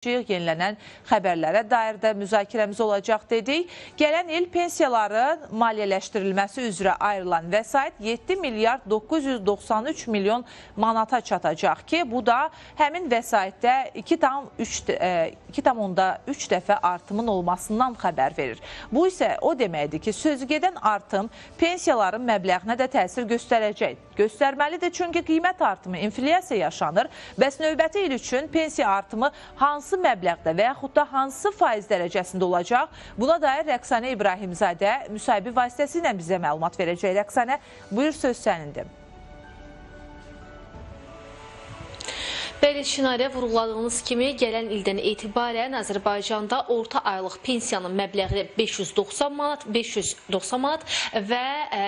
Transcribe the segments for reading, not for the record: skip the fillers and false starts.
yenilənən xəbərlərə dair də müzakirəmiz olacaq dedik. Gələn il pensiyaların maliyyələşdirilməsi üzrə ayrılan vəsait 7 milyard 993 milyon manata çatacaq ki, bu da həmin vəsaitdə 2,3 dəfə artımın olmasından xəbər verir. Bu isə o deməkdir ki, sözügedən artım pensiyaların məbləğinə də təsir göstərəcək. Göstərməlidir, çünki qiymət artımı, inflyasiya yaşanır. Bəs növbəti il üçün pensiya artımı hansı məbləğdə və yaxud da hansı faiz dərəcəsində olacaq? Buna dair Rəqsanə İbrahimzadə müsahibi vasitəsilə bizə məlumat verəcək. Rəqsanə, buyur, söz sənindir. Bəli, Şinarə, vurğuladığınız kimi gələn ildən etibarən Azərbaycanda orta aylıq pensiyanın məbləği 590 manat və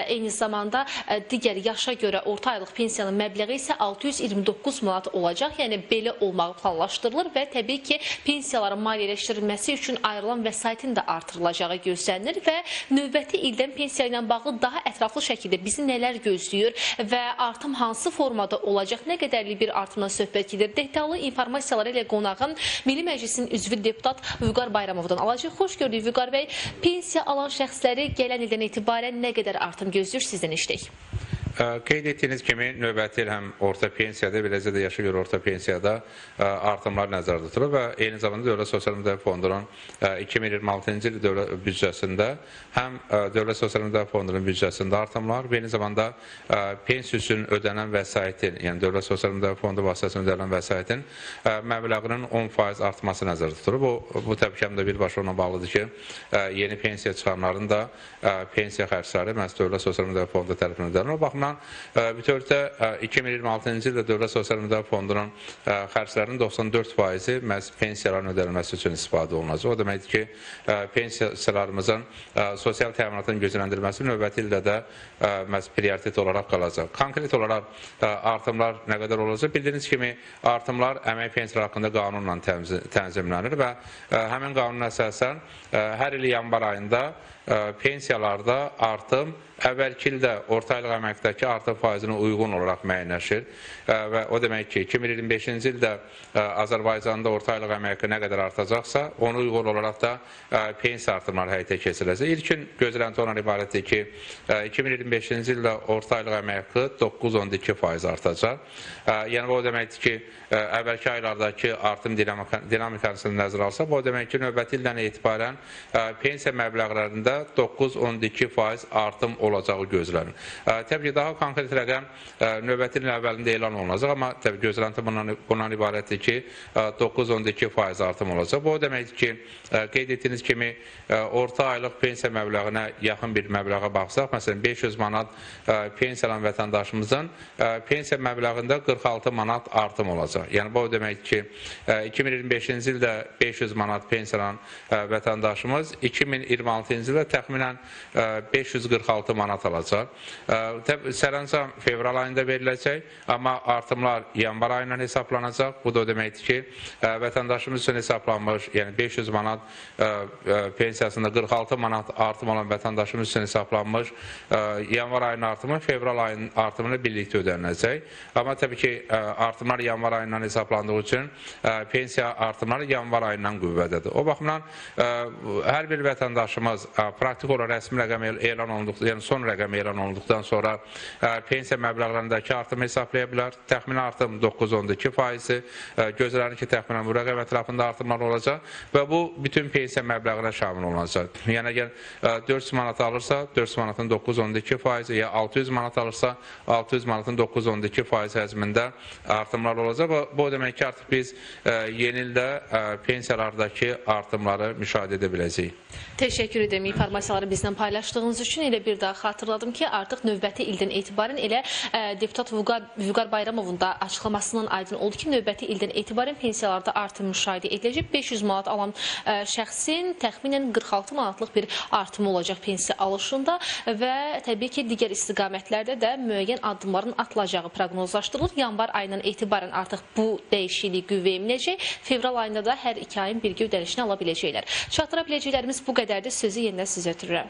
eyni zamanda digər yaşa görə orta aylıq pensiyanın məbləği isə 629 manat olacaq. Yəni belə olmağı planlaşdırılır və təbii ki, pensiyaların maliyyələşdirilməsi üçün ayrılan vəsaitin də artırılacağı gözlənilir və növbəti ildən pensiya ilə bağlı daha ətraflı şəkildə bizi nələr gözləyir və artım hansı formada olacaq, nə qədərli bir artımdan söhbət gedir. Detallı informasiyaları ilə qonağın Milli Məclisin üzvü deputat Vüqar Bayramovdan alacaq. Xoş gördük Vüqar bəy. Pensiya alan şəxsləri gələn ildən etibarən nə qədər artım gözləyir, sizdən işləyək. Qeyd etdiyiniz kimi növbəti il həm orta pensiyada, beləcə də yaşa görə orta pensiyada artımlar nəzərdə tutulur və eyni zamanda Dövlət Sosial Müdafiə Fondunun 2026-cı il dövlət büdcəsində həm Dövlət Sosial Müdafiə Fondunun büdcəsində artımlar və eyni zamanda pensiya üçün ödənən vəsaitin, yəni Dövlət Sosial Müdafiə Fondu vasitəsilə ödənən vəsaitin məbləğinin 10% artması nəzərdə tutulur. Bu təbii ki, həm də birbaşa ona bağlıdır ki, yeni pensiya çıxanların da pensiya xərcləri məhz Dövlət Sosial Müdafiə Fondu tərəfindən ödənir. O baxımdan bütövlükdə 2026-cı ildə Dövlət Sosial Müdafiə Fondunun xərclərinin 94%-i məhz pensiyaların ödənilməsi üçün istifadə olunacaq. O deməkdir ki, pensiyalarımızın sosial təminatın gücləndirilməsi növbəti ildə də məhz prioritet olaraq qalacaq. Konkret olaraq artımlar nə qədər olacaq? Bildiyiniz kimi, artımlar əmək pensiyaları haqqında qanunla tənzimlənir və həmin qanuna əsasən hər il yanvar ayında pensiyalarda artım əvvəlki ildə orta aylıq əməkdəki artım faizinə uyğun olaraq müəyyənləşir və o demək ki, 2025-ci ildə Azərbaycanda orta aylıq əmək nə qədər artacaqsa, ona uyğun olaraq da pensiya artımları həyata keçiriləcək. İlkin gözlənti ondan ibarətdir ki, 2025-ci ildə orta aylıq əmək 9,12% artacaq. Yəni, bu o deməkdir ki, əvvəlki aylardakı artım dinamikasını nəzərə alsa, bu o demək ki, növbəti ildən etibarən pensiya məbləğlərində 9,12% artım olacağı gözlənir. Təbii ki, daha konkret rəqəm növbəti ilin əvvəlində elan olunacaq, amma təbii gözlənti bundan ibarətdir ki, 9,12% artım olacaq. Bu o deməkdir ki, qeyd etdiyiniz kimi, orta aylıq pensiya məbləğinə yaxın bir məbləğə baxsaq, məsələn, 500 manat pensiyalan vətəndaşımızın pensiya məbləğində 46 manat artım olacaq. Yəni, bu o deməkdir ki, 2025-ci ildə 500 manat pensiyalan vətəndaşımız 2026-cı ildə təxminən 546 manat alacaq. Sərəncam fevral ayında veriləcək, amma artımlar yanvar ayından hesablanacaq. Bu da o deməkdir ki, vətəndaşımız üçün hesablanmış, yəni 500 manat pensiyasında 46 manat artım olan vətəndaşımız üçün hesablanmış yanvar ayının artımı fevral ayının artımını birlikdə ödəniləcək. Amma təbii ki, artımlar yanvar ayından hesablandığı üçün pensiya artımları yanvar ayından qüvvədədir. O baxımdan hər bir vətəndaşımız praktik olaraq rəsmi rəqəm elan olunduqdan, yəni son rəqəm elan olunduqdan sonra pensiya məbləğlərindəki artımı hesablaya bilər. Təxmini artım 9,12%, gözlənir ki, təxminən bu rəqəm ətrafında artımlar olacaq və bu bütün pensiya məbləğinə şamil olacaq. Yəni, əgər 400 manat alırsa, 400 manatın 9,12%, ya 600 manat alırsa, 600 manatın 9,12% həzmində artımlar olacaq. Bu demək ki, artıq biz yeni ildə pensiyalardakı artımları müşahidə edə biləcəyik. Təşəkkür edirəm informasiyaları bizlə paylaşdığınız üçün. Elə bir daha xatırladım ki, artıq növbəti ildən etibarən elə deputat Vüqar Bayramovun da açıqlamasından aydın oldu ki, növbəti ildən etibarən pensiyalarda artım müşahidə ediləcək. 500 manat alan şəxsin təxminən 46 manatlıq bir artımı olacaq pensiya alışında və təbii ki, digər istiqamətlərdə də müəyyən addımların atılacağı proqnozlaşdırılır. Yanvar ayından etibarən artıq bu dəyişiklik qüvvəyə minəcək. Fevral ayında da hər 2 ayın birgə ödənişini ala biləcəklər. Çatdıra biləcəklərimiz bu qədərdir. Sözü yenidən sizə ötürürəm.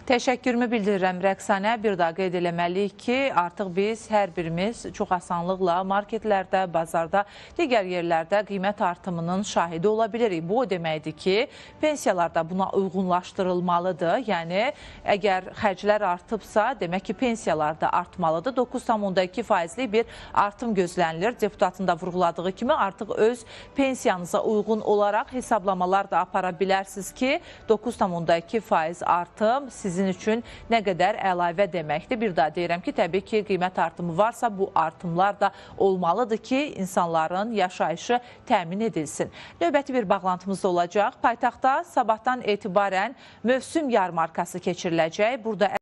Təşəkkürümü bildirirəm Rəqsanə. Bir daha qeyd eləməliyik ki, artıq biz hər birimiz çox asanlıqla marketlərdə, bazarda, digər yerlərdə qiymət artımının şahidi ola bilirik. Bu o deməkdir ki, pensiyalar da buna uyğunlaşdırılmalıdır. Yəni, əgər xərclər artıbsa, demək ki, pensiyalar da artmalıdır. 9,2%lik bir artım gözlənilir. Deputatın da vurğuladığı kimi artıq öz pensiyanıza uyğun olaraq hesablamalar da apara bilərsiniz ki, 9,2% artım sizin üçün nə qədər əlavə deməkdir. Bir daha deyirəm ki, təbii ki, qiymət artımı varsa, bu artımlar da olmalıdır ki, insanların yaşayışı təmin edilsin. Növbəti bir bağlantımız da olacaq. Paytaxtda sabahdan etibarən mövsüm yarmarkası keçiriləcək. Burada